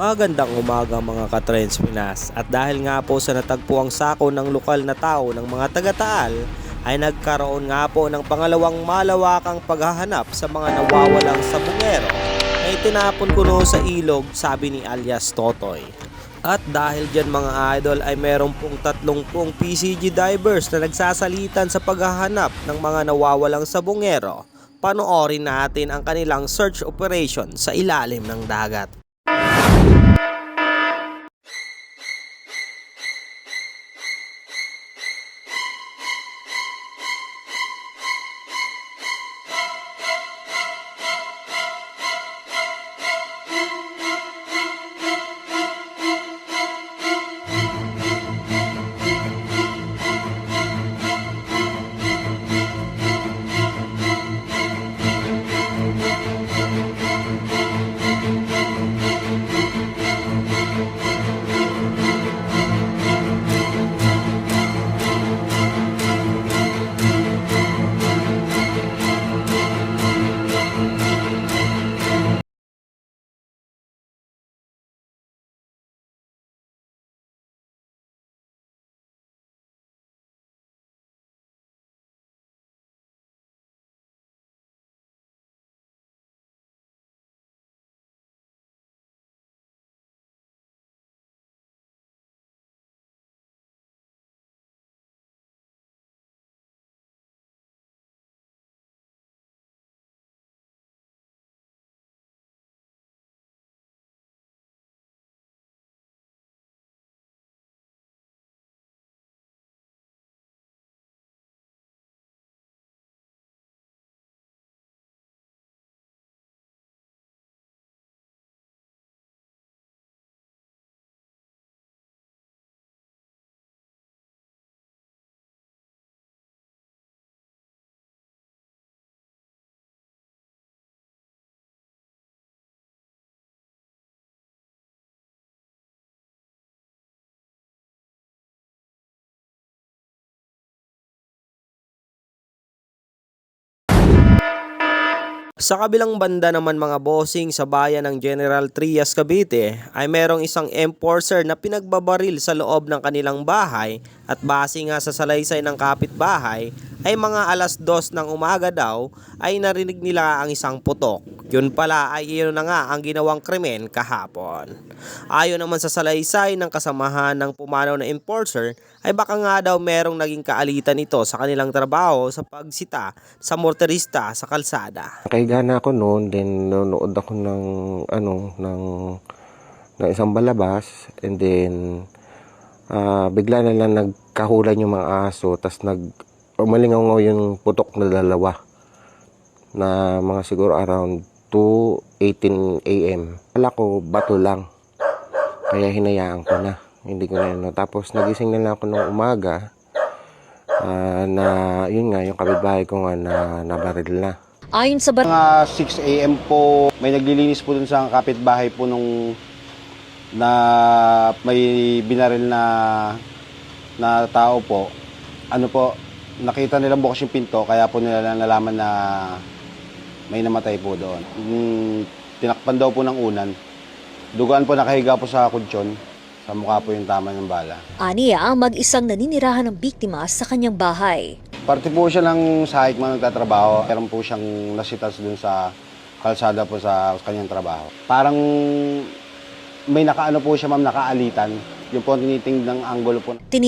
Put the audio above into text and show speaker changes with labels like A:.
A: Magandang umaga mga ka-Trends Pinas, at dahil nga po sa natagpuang sako ng lokal na tao ng mga taga-Taal ay nagkaroon nga po ng pangalawang malawakang paghahanap sa mga nawawalang sabungero na itinapon kuno sa ilog, sabi ni alias Totoy. At dahil dyan mga idol ay meron pong 30 PCG divers na nagsasalitan sa paghahanap ng mga nawawalang sabungero. Panoorin natin ang kanilang search operation sa ilalim ng dagat. Sa kabilang banda naman mga bossing, sa bayan ng General Trias, Cavite ay merong isang enforcer na pinagbabaril sa loob ng kanilang bahay, at base nga sa salaysay ng kapitbahay ay mga alas 2 ng umaga daw ay narinig nila ang isang putok. Yun pala ay iyon na nga ang ginawang krimen kahapon. Ayon naman sa salaysay ng kasamahan ng pumanaw na enforcer ay baka nga daw merong naging kaalitan ito sa kanilang trabaho sa pagsita sa morterista sa kalsada.
B: Nakahiga na ako noon, then nanonood ako ng isang balabas, and then bigla na lang nagkahulan yung mga aso, tas umalingaw yung putok na dalawa na mga siguro around 2:18 AM. Kala ko bato lang, kaya hinayaan ko na, hindi ko na yun. Tapos nagising na lang ako nung umaga na yun nga, yung kapitbahay ko nga na nabaril na.
C: Ayon sa
D: Mga 6 AM po, may naglilinis po dun sa kapitbahay po nung na may binaril na tao po. Ano po, nakita nila bukas yung pinto, kaya po nila nalaman na may namatay po doon. Tinakpan daw po ng unan. Dugaan po nakahiga po sa kutsyon. Sa mukha po yung tama ng bala.
C: aniya, mag-isang naninirahan ng biktima sa kanyang bahay.
D: Parte po siya ng sahig man nagtatrabaho. Meron po siyang nasitas dun sa kalsada po sa kanyang trabaho. Parang may nakaano po siya ma'am, nakaalitan. Yung po tinitingnan ng angulo po.